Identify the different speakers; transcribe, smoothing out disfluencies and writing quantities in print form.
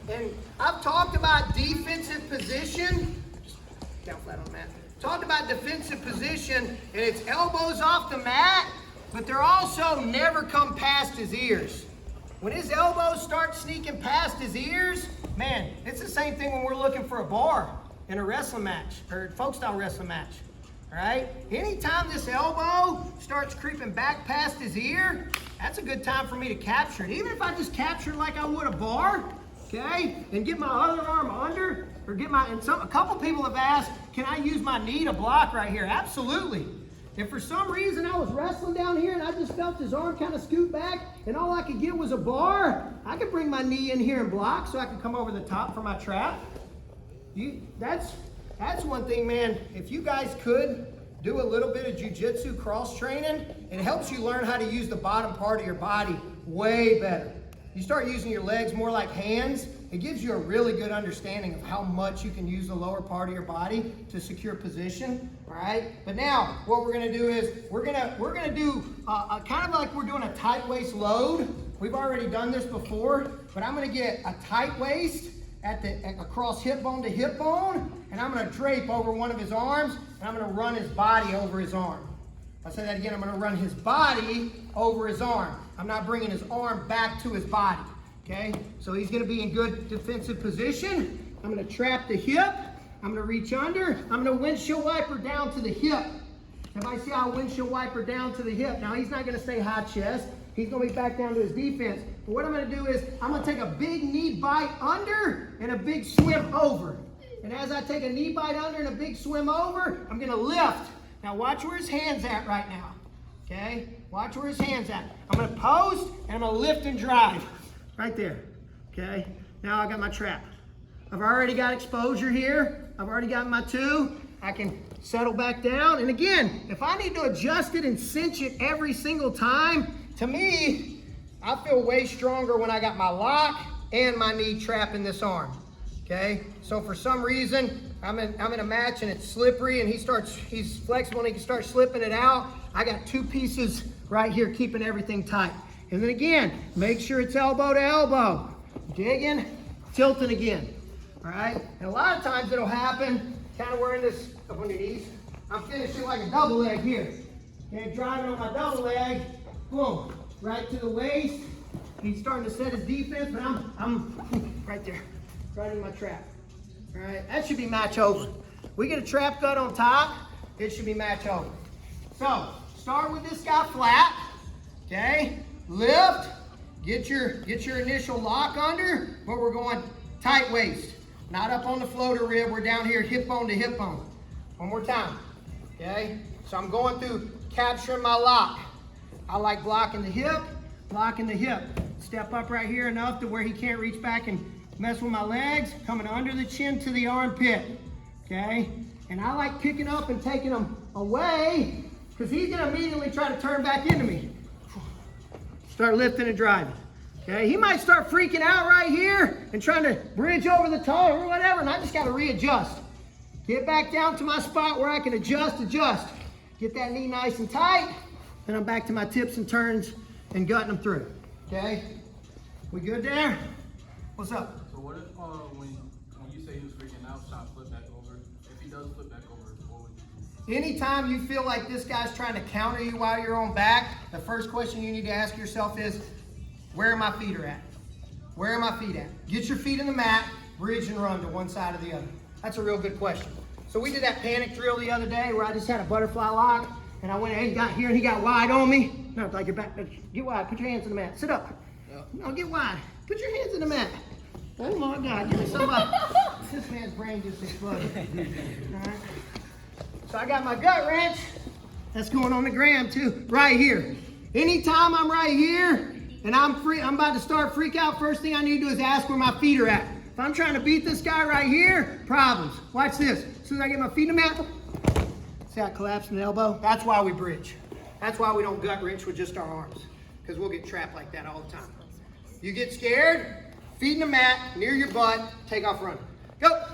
Speaker 1: And I've talked about defensive position. Just down flat on the mat. Talked about defensive position, and it's elbows off the mat, but they're also never come past his ears. When his elbows start sneaking past his ears, man, it's the same thing when we're looking for a bar in a wrestling match or folk style wrestling match. All right? Anytime this elbow starts creeping back past his ear, that's a good time for me to capture it. Even if I just capture it like I would a bar, okay, and get my other arm under, or get my, and a couple people have asked, can I use my knee to block right here? Absolutely. If for some reason I was wrestling down here and I just felt his arm kind of scoot back and all I could get was a bar, I could bring my knee in here and block so I could come over the top for my trap. That's one thing, man. If you guys could do a little bit of jiu-jitsu cross training, it helps you learn how to use the bottom part of your body way better. You start using your legs more like hands, it gives you a really good understanding of how much you can use the lower part of your body to secure position, all right? But now, what we're gonna do is, we're gonna do kind of like we're doing a tight waist load. We've already done this before, but I'm gonna get a tight waist across hip bone to hip bone, and I'm gonna drape over one of his arms, and I'm gonna run his body over his arm. I'll say that again, I'm gonna run his body over his arm. I'm not bringing his arm back to his body, okay? So he's gonna be in good defensive position. I'm gonna trap the hip. I'm gonna reach under. I'm gonna windshield wiper down to the hip. Everybody see how I windshield wiper down to the hip? Now he's not gonna stay high chest. He's gonna be back down to his defense. But what I'm gonna do is, I'm gonna take a big knee bite under and a big swim over. And as I take a knee bite under and a big swim over, I'm gonna lift. Now watch where his hand's at right now, okay? Watch where his hand's at. I'm gonna post and I'm gonna lift and drive, right there, okay? Now I got my trap. I've already got exposure here. I've already got my two. I can settle back down. And again, if I need to adjust it and cinch it every single time, to me, I feel way stronger when I got my lock and my knee trapping this arm, okay? So for some reason, I'm in a match and it's slippery and he's flexible and he can start slipping it out. I got two pieces right here keeping everything tight. And then again, make sure it's elbow to elbow. Digging, tilting again, all right? And a lot of times it'll happen, kind of wearing this up on your knees. I'm finishing like a double leg here. And driving on my double leg, boom, right to the waist. He's starting to set his defense, but I'm right there, right in my trap. All right, that should be match over. We get a trap cut on top, it should be match over. So, start with this guy flat, okay? Lift, get your initial lock under, but we're going tight waist. Not up on the floater rib, we're down here hip bone to hip bone. One more time, okay? So I'm going through capturing my lock. I like blocking the hip. Step up right here enough to where he can't reach back and mess with my legs, coming under the chin to the armpit, okay? And I like picking up and taking him away because he's gonna immediately try to turn back into me. Start lifting and driving, okay? He might start freaking out right here and trying to bridge over the toe or whatever, and I just gotta readjust. Get back down to my spot where I can adjust. Get that knee nice and tight, then I'm back to my tips and turns and gutting them through, okay? We good there? What's up?
Speaker 2: So what if when you say he was freaking out, trying to flip back over, if he does flip back over, what would you do?
Speaker 1: Anytime you feel like this guy's trying to counter you while you're on back, the first question you need to ask yourself is, where are my feet at? Where are my feet at? Get your feet in the mat, bridge and run to one side or the other. That's a real good question. So we did that panic drill the other day where I just had a butterfly lock and I went ahead and got here and he got wide on me. No, like your back, get wide, put your hands in the mat, sit up. No, get wide, put your hands in the mat. Oh my God, give me somebody. This man's brain just exploded. All right. So I got my gut wrench. That's going on the gram too, right here. Anytime I'm right here and I'm about to start freak out, first thing I need to do is ask where my feet are at. If I'm trying to beat this guy right here, problems. Watch this. As soon as I get my feet in the mat, see how I collapse in the elbow? That's why we bridge. That's why we don't gut wrench with just our arms, because we'll get trapped like that all the time. You get scared, feet in the mat, near your butt, take off running. Go.